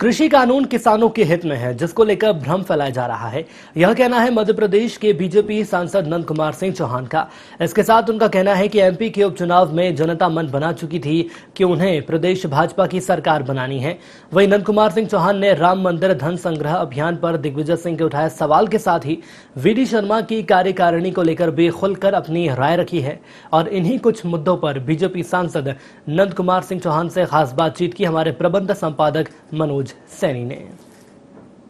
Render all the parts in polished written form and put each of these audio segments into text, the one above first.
कृषि कानून किसानों के हित में है, जिसको लेकर भ्रम फैलाया जा रहा है। यह कहना है मध्य प्रदेश के बीजेपी सांसद नंद कुमार सिंह चौहान का। इसके साथ उनका कहना है कि एमपी के उपचुनाव में जनता मन बना चुकी थी कि उन्हें प्रदेश भाजपा की सरकार बनानी है। वहीं नंद कुमार सिंह चौहान ने राम मंदिर धन संग्रह अभियान पर दिग्विजय सिंह के उठाए सवाल के साथ ही वीडी शर्मा की कार्यकारिणी को लेकर भी खुलकर अपनी राय रखी है। और इन्हीं कुछ मुद्दों पर बीजेपी सांसद नंद कुमार सिंह चौहान से खास बातचीत की हमारे प्रबंध संपादक मनोज सैनी ने।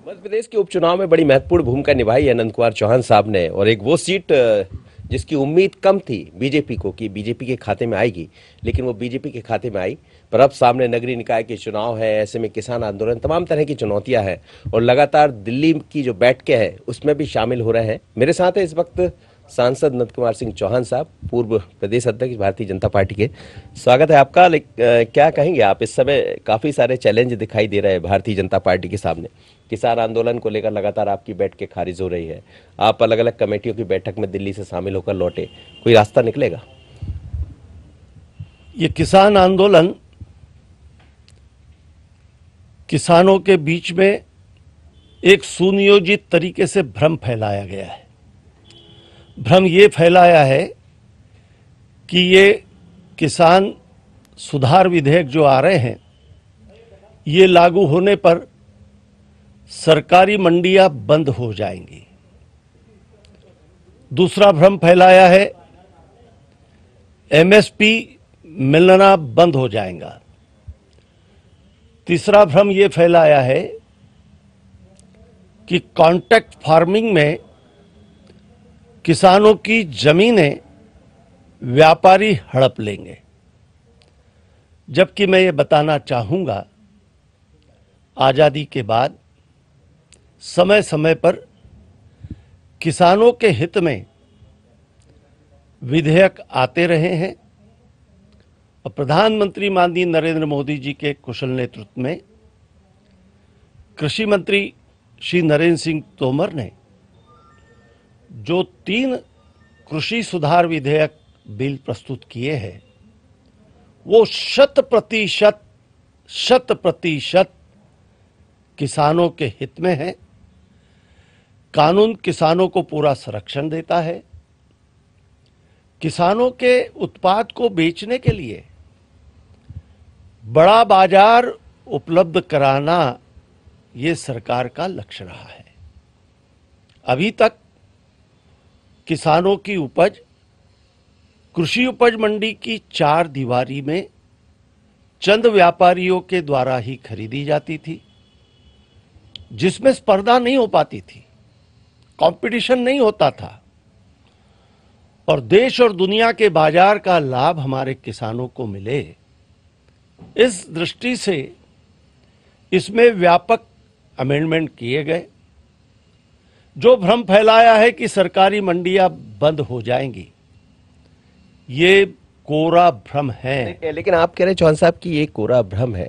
मध्य प्रदेश के उपचुनाव में बड़ी महत्वपूर्ण भूमिका निभाई है नंद कुमार चौहान साहब ने, और एक वो सीट जिसकी उम्मीद कम थी बीजेपी को कि बीजेपी के खाते में आएगी, लेकिन वो बीजेपी के खाते में आई। पर अब सामने नगरीय निकाय के चुनाव है, ऐसे में किसान आंदोलन, तमाम तरह की चुनौतियां हैं और लगातार दिल्ली की जो बैठकें हैं उसमें भी शामिल हो रहे हैं। मेरे साथ है इस वक्त सांसद नंद कुमार सिंह चौहान साहब, पूर्व प्रदेश अध्यक्ष भारतीय जनता पार्टी के। स्वागत है आपका। क्या कहेंगे आप? इस समय काफी सारे चैलेंज दिखाई दे रहे हैं भारतीय जनता पार्टी के सामने। किसान आंदोलन को लेकर लगातार आपकी बैठकें खारिज हो रही है, आप अलग अलग कमेटियों की बैठक में दिल्ली से शामिल होकर लौटे, कोई रास्ता निकलेगा? ये किसान आंदोलन किसानों के बीच में एक सुनियोजित तरीके से भ्रम फैलाया गया है। भ्रम ये फैलाया है कि ये किसान सुधार विधेयक जो आ रहे हैं, ये लागू होने पर सरकारी मंडियां बंद हो जाएंगी। दूसरा भ्रम फैलाया है एमएसपी मिलना बंद हो जाएगा। तीसरा भ्रम ये फैलाया है कि कॉन्ट्रैक्ट फार्मिंग में किसानों की जमीनें व्यापारी हड़प लेंगे। जबकि मैं ये बताना चाहूंगा, आजादी के बाद समय समय पर किसानों के हित में विधेयक आते रहे हैं और प्रधानमंत्री माननीय नरेंद्र मोदी जी के कुशल नेतृत्व में कृषि मंत्री श्री नरेंद्र सिंह तोमर ने जो 3 कृषि सुधार विधेयक बिल प्रस्तुत किए हैं, वो 100% किसानों के हित में है। कानून किसानों को पूरा संरक्षण देता है। किसानों के उत्पाद को बेचने के लिए बड़ा बाजार उपलब्ध कराना ये सरकार का लक्ष्य रहा है। अभी तक किसानों की उपज कृषि उपज मंडी की 4 दीवारी में चंद व्यापारियों के द्वारा ही खरीदी जाती थी, जिसमें स्पर्धा नहीं हो पाती थी, कंपटीशन नहीं होता था और देश और दुनिया के बाजार का लाभ हमारे किसानों को मिले। इस दृष्टि से इसमें व्यापक अमेंडमेंट किए गए। जो भ्रम फैलाया है कि सरकारी मंडियां बंद हो जाएंगी, ये कोरा भ्रम है। लेकिन आप कह रहे हैं चौहान साहब कि ये कोरा भ्रम है,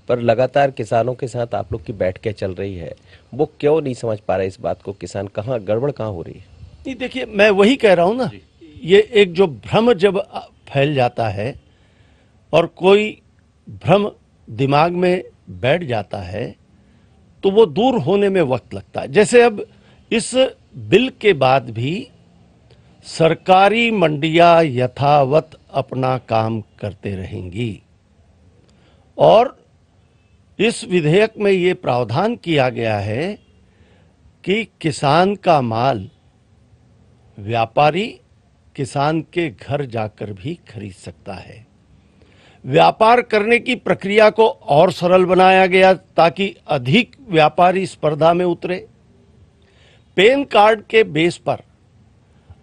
पर लगातार किसानों के साथ आप लोग की बैठकें चल रही है, वो क्यों नहीं समझ पा रहे इस बात को? किसान कहाँ गड़बड़ कहाँ हो रही है? नहीं, देखिए, मैं वही कह रहा हूं ना, ये एक जो भ्रम जब फैल जाता है और कोई भ्रम दिमाग में बैठ जाता है तो वो दूर होने में वक्त लगता है। जैसे अब इस बिल के बाद भी सरकारी मंडियां यथावत अपना काम करते रहेंगी और इस विधेयक में ये प्रावधान किया गया है कि किसान का माल व्यापारी किसान के घर जाकर भी खरीद सकता है। व्यापार करने की प्रक्रिया को और सरल बनाया गया ताकि अधिक व्यापारी स्पर्धा में उतरे। पैन कार्ड के बेस पर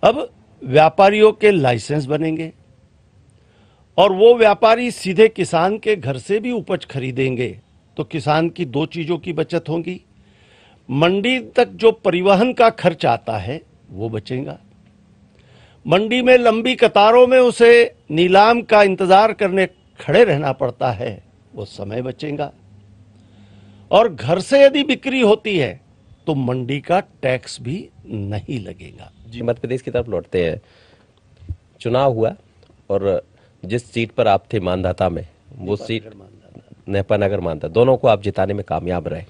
अब व्यापारियों के लाइसेंस बनेंगे और वो व्यापारी सीधे किसान के घर से भी उपज खरीदेंगे, तो किसान की 2 चीजों की बचत होगी। मंडी तक जो परिवहन का खर्च आता है वो बचेगा। मंडी में लंबी कतारों में उसे नीलाम का इंतजार करने खड़े रहना पड़ता है, वो समय बचेगा। और घर से यदि बिक्री होती है तो मंडी का टैक्स भी नहीं लगेगा। जी, मध्य प्रदेश की तरफ लौटते हैं। चुनाव हुआ और जिस सीट पर आप थे मानधाता में, वो सीट नेपा नगर मानता, दोनों को आप जिताने में कामयाब रहे।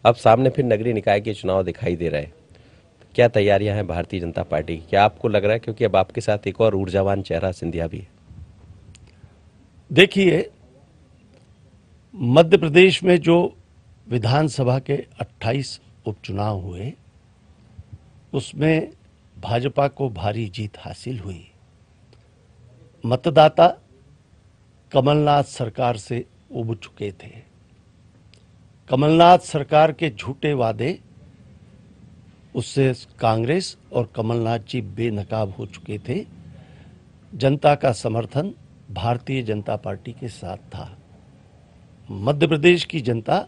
अब सामने फिर नगरीय निकाय के चुनाव दिखाई दे रहे हैं, क्या तैयारियां हैं भारतीय जनता पार्टी की? क्या आपको लग रहा है, क्योंकि अब आपके साथ एक और ऊर्जावान चेहरा सिंधिया भी है? देखिए, मध्य प्रदेश में जो विधानसभा के 28 उपचुनाव हुए, उसमें भाजपा को भारी जीत हासिल हुई। मतदाता कमलनाथ सरकार से उब चुके थे। कमलनाथ सरकार के झूठे वादे, उससे कांग्रेस और कमलनाथ जी बेनकाब हो चुके थे। जनता का समर्थन भारतीय जनता पार्टी के साथ था। मध्य प्रदेश की जनता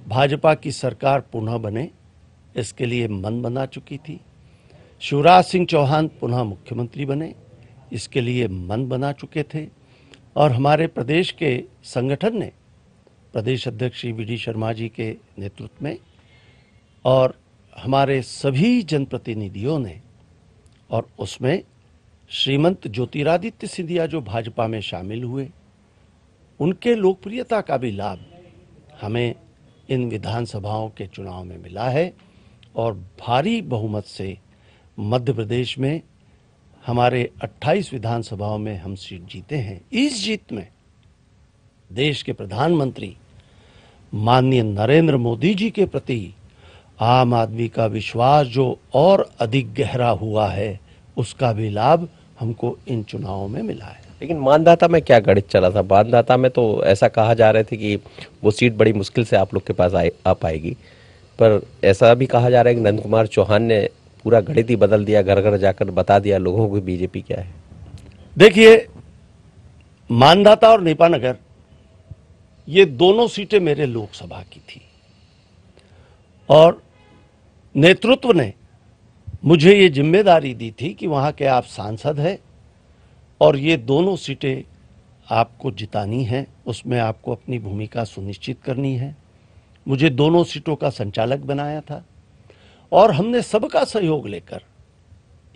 भाजपा की सरकार पुनः बने, इसके लिए मन बना चुकी थी। शिवराज सिंह चौहान पुनः मुख्यमंत्री बने, इसके लिए मन बना चुके थे। और हमारे प्रदेश के संगठन ने, प्रदेश अध्यक्ष श्री वी.डी. शर्मा जी के नेतृत्व में और हमारे सभी जनप्रतिनिधियों ने, और उसमें श्रीमंत ज्योतिरादित्य सिंधिया जो भाजपा में शामिल हुए, उनके लोकप्रियता का भी लाभ हमें इन विधानसभाओं के चुनाव में मिला है। और भारी बहुमत से मध्य प्रदेश में हमारे 28 विधानसभाओं में हम सीट जीते हैं। इस जीत में देश के प्रधानमंत्री माननीय नरेंद्र मोदी जी के प्रति आम आदमी का विश्वास जो और अधिक गहरा हुआ है, उसका भी लाभ हमको इन चुनावों में मिला है। लेकिन मानदाता में क्या गणित चला था? मानदाता में तो ऐसा कहा जा रहे थे कि वो सीट बड़ी मुश्किल से आप लोग के पास आ पाएगी, पर ऐसा भी कहा जा रहा है कि नंद कुमार चौहान ने पूरा गणित ही बदल दिया, घर घर जाकर बता दिया लोगों को बीजेपी क्या है। देखिए, मानदाता और नेपानगर, ये दोनों सीटें मेरे लोकसभा की थी और नेतृत्व ने मुझे ये जिम्मेदारी दी थी कि वहां के आप सांसद हैं और ये दोनों सीटें आपको जितानी हैं, उसमें आपको अपनी भूमिका सुनिश्चित करनी है। मुझे दोनों सीटों का संचालक बनाया था और हमने सबका सहयोग लेकर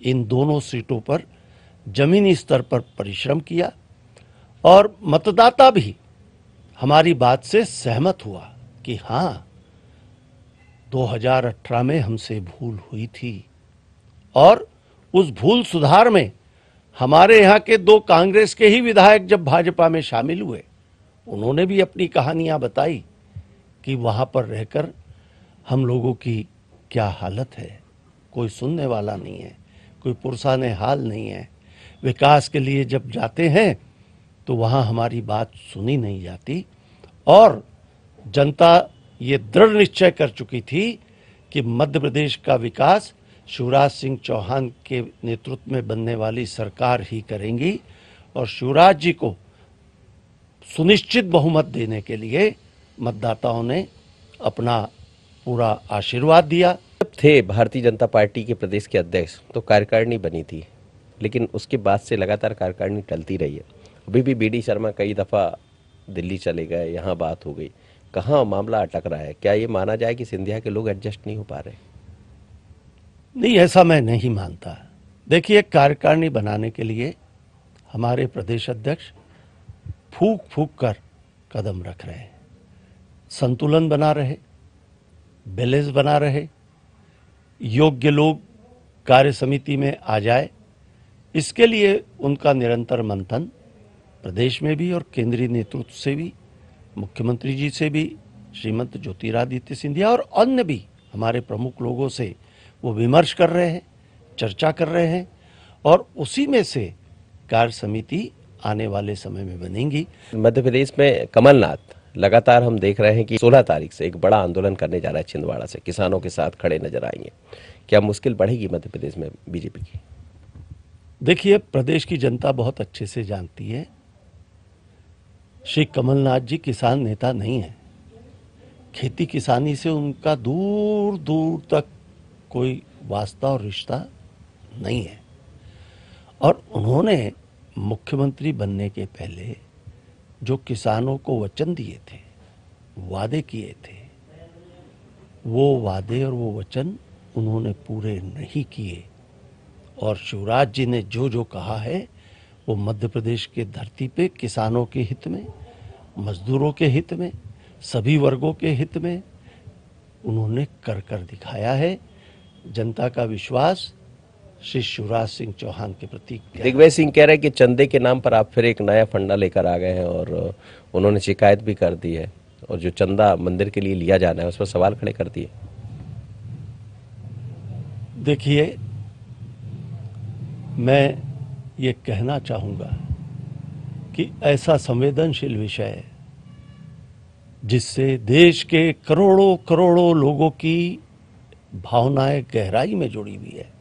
इन दोनों सीटों पर जमीनी स्तर पर परिश्रम किया और मतदाता भी हमारी बात से सहमत हुआ कि हाँ, 2018 में हमसे भूल हुई थी और उस भूल सुधार में हमारे यहाँ के 2 कांग्रेस के ही विधायक जब भाजपा में शामिल हुए, उन्होंने भी अपनी कहानियां बताई कि वहां पर रहकर हम लोगों की क्या हालत है, कोई सुनने वाला नहीं है, कोई पुरसाने हाल नहीं है। विकास के लिए जब जाते हैं तो वहां हमारी बात सुनी नहीं जाती और जनता ये दृढ़ निश्चय कर चुकी थी कि मध्य प्रदेश का विकास शिवराज सिंह चौहान के नेतृत्व में बनने वाली सरकार ही करेंगी और शिवराज जी को सुनिश्चित बहुमत देने के लिए मतदाताओं ने अपना पूरा आशीर्वाद दिया। जब थे भारतीय जनता पार्टी के प्रदेश के अध्यक्ष तो कार्यकारिणी बनी थी, लेकिन उसके बाद से लगातार कार्यकारिणी टलती रही है। अभी भी वी.डी. शर्मा कई दफ़ा दिल्ली चले गए, यहाँ बात हो गई, कहाँ मामला अटक रहा है? क्या ये माना जाए कि सिंधिया के लोग एडजस्ट नहीं हो पा रहे? नहीं, ऐसा मैं नहीं मानता। देखिए, कार्यकारिणी बनाने के लिए हमारे प्रदेश अध्यक्ष फूक फूक कर कदम रख रहे हैं, संतुलन बना रहे, बैलेंस बना रहे, योग्य लोग कार्य समिति में आ जाए, इसके लिए उनका निरंतर मंथन प्रदेश में भी और केंद्रीय नेतृत्व से भी, मुख्यमंत्री जी से भी, श्रीमंत ज्योतिरादित्य सिंधिया और अन्य भी हमारे प्रमुख लोगों से वो विमर्श कर रहे हैं, चर्चा कर रहे हैं और उसी में से कार्य समिति आने वाले समय में बनेंगी। मध्य प्रदेश में कमलनाथ लगातार हम देख रहे हैं कि 16 तारीख से एक बड़ा आंदोलन करने जा रहा है छिंदवाड़ा से, किसानों के साथ खड़े नजर आएंगे। क्या मुश्किल बढ़ेगी मध्य प्रदेश में बीजेपी की? देखिए, प्रदेश की जनता बहुत अच्छे से जानती है, श्री कमलनाथ जी किसान नेता नहीं है। खेती किसानी से उनका दूर दूर तक कोई वास्ता और रिश्ता नहीं है और उन्होंने मुख्यमंत्री बनने के पहले जो किसानों को वचन दिए थे, वादे किए थे, वो वादे और वो वचन उन्होंने पूरे नहीं किए और शिवराज जी ने जो जो कहा है वो मध्य प्रदेश के धरती पे किसानों के हित में, मजदूरों के हित में, सभी वर्गों के हित में उन्होंने कर कर दिखाया है। जनता का विश्वास श्री शिवराज सिंह चौहान के प्रति दिग्विजय सिंह कह रहे हैं कि चंदे के नाम पर आप फिर एक नया फंडा लेकर आ गए हैं और उन्होंने शिकायत भी कर दी है और जो चंदा मंदिर के लिए लिया जाना है उस पर सवाल खड़े कर दिए। देखिए, मैं ये कहना चाहूँगा कि ऐसा संवेदनशील विषय है जिससे देश के करोड़ों करोड़ों लोगों की भावनाएं गहराई में जुड़ी हुई है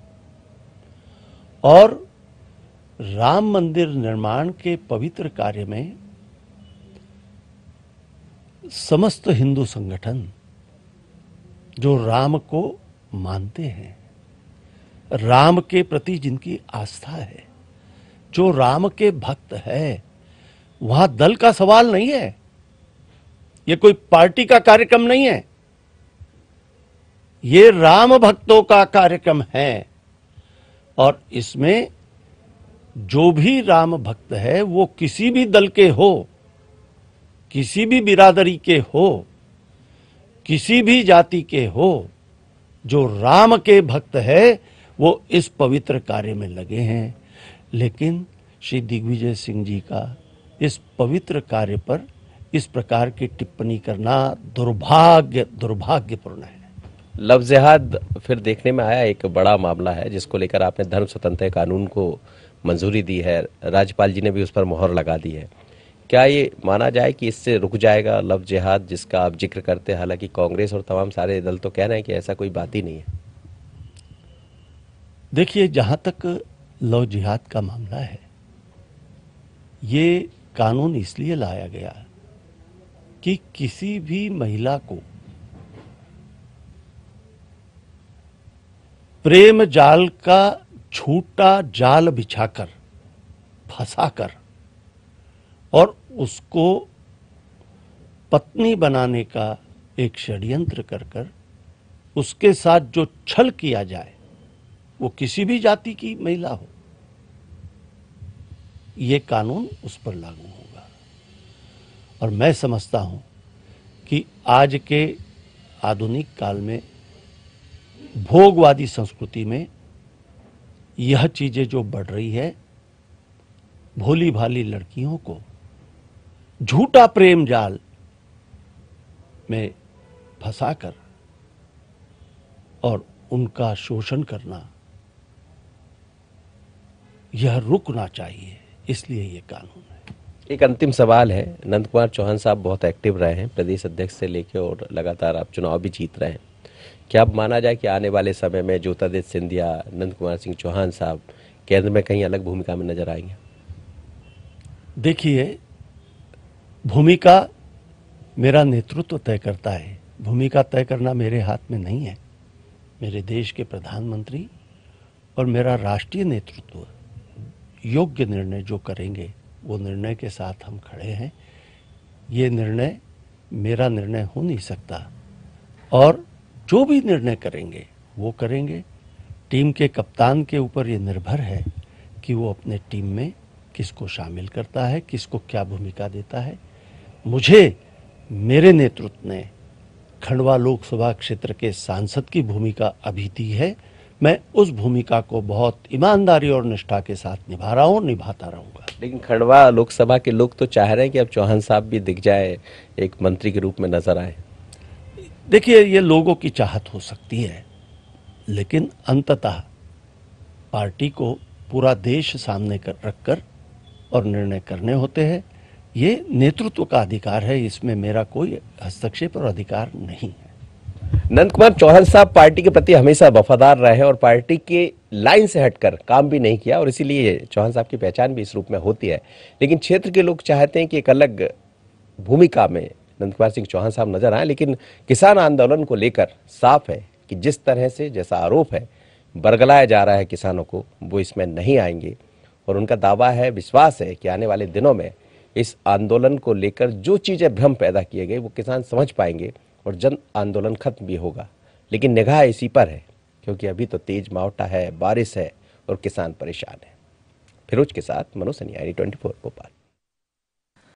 और राम मंदिर निर्माण के पवित्र कार्य में समस्त हिंदू संगठन जो राम को मानते हैं, राम के प्रति जिनकी आस्था है, जो राम के भक्त है, वहां दल का सवाल नहीं है। ये कोई पार्टी का कार्यक्रम नहीं है, ये राम भक्तों का कार्यक्रम है और इसमें जो भी राम भक्त है वो किसी भी दल के हो, किसी भी बिरादरी के हो, किसी भी जाति के हो, जो राम के भक्त है वो इस पवित्र कार्य में लगे हैं। लेकिन श्री दिग्विजय सिंह जी का इस पवित्र कार्य पर इस प्रकार की टिप्पणी करना दुर्भाग्यपूर्ण है। लव जिहाद फिर देखने में आया, एक बड़ा मामला है जिसको लेकर आपने धर्म स्वतंत्रता कानून को मंजूरी दी है, राज्यपाल जी ने भी उस पर मोहर लगा दी है। क्या ये माना जाए कि इससे रुक जाएगा लव जिहाद जिसका आप जिक्र करते हैं? हालांकि कांग्रेस और तमाम सारे दल तो कह रहे हैं कि ऐसा कोई बात ही नहीं है। देखिए, जहां तक लव जिहाद का मामला है, ये कानून इसलिए लाया गया कि किसी भी महिला को प्रेम जाल का झूठा जाल बिछाकर, फंसाकर और उसको पत्नी बनाने का एक षड्यंत्र कर उसके साथ जो छल किया जाए, वो किसी भी जाति की महिला हो, ये कानून उस पर लागू होगा। और मैं समझता हूं कि आज के आधुनिक काल में भोगवादी संस्कृति में यह चीजें जो बढ़ रही है, भोली भाली लड़कियों को झूठा प्रेम जाल में फंसाकर और उनका शोषण करना, यह रुकना चाहिए। इसलिए ये कानून है। एक अंतिम सवाल है, नंद कुमार चौहान साहब बहुत एक्टिव रहे हैं प्रदेश अध्यक्ष से लेकर और लगातार आप चुनाव भी जीत रहे हैं। क्या अब माना जाए कि आने वाले समय में ज्योतिरादित्य सिंधिया, नंद कुमार सिंह चौहान साहब केंद्र में कहीं अलग भूमिका में नजर आएंगे? देखिए, भूमिका मेरा नेतृत्व तय करता है, भूमिका तय करना मेरे हाथ में नहीं है। मेरे देश के प्रधानमंत्री और मेरा राष्ट्रीय नेतृत्व योग्य निर्णय जो करेंगे वो निर्णय के साथ हम खड़े हैं। ये निर्णय मेरा निर्णय हो नहीं सकता और जो भी निर्णय करेंगे वो करेंगे। टीम के कप्तान के ऊपर ये निर्भर है कि वो अपने टीम में किसको शामिल करता है, किसको क्या भूमिका देता है। मुझे मेरे नेतृत्व ने खंडवा लोकसभा क्षेत्र के सांसद की भूमिका अभी दी है। मैं उस भूमिका को बहुत ईमानदारी और निष्ठा के साथ निभा रहा हूँ, निभाता रहूंगा। लेकिन खंडवा लोकसभा के लोग तो चाह रहे हैं कि अब चौहान साहब भी दिख जाए, एक मंत्री के रूप में नजर आए। देखिए, ये लोगों की चाहत हो सकती है, लेकिन अंततः पार्टी को पूरा देश सामने रखकर और निर्णय करने होते हैं। ये नेतृत्व का अधिकार है, इसमें मेरा कोई हस्तक्षेप और अधिकार नहीं है। नंद कुमार चौहान साहब पार्टी के प्रति हमेशा वफादार रहे और पार्टी के लाइन से हटकर काम भी नहीं किया और इसीलिए चौहान साहब की पहचान भी इस रूप में होती है। लेकिन क्षेत्र के लोग चाहते हैं कि एक अलग भूमिका में नंद कुमार सिंह चौहान साहब नजर आए। लेकिन किसान आंदोलन को लेकर साफ है कि जिस तरह से जैसा आरोप है बरगलाया जा रहा है किसानों को, वो इसमें नहीं आएंगे और उनका दावा है, विश्वास है कि आने वाले दिनों में इस आंदोलन को लेकर जो चीजें भ्रम पैदा किए गए वो किसान समझ पाएंगे और जन आंदोलन खत्म भी होगा। लेकिन निगाह इसी पर है क्योंकि अभी तो तेज मावठा है, बारिश है और किसान परेशान है। फिरोज के साथ मनोज सनियारी, 24 भोपाल।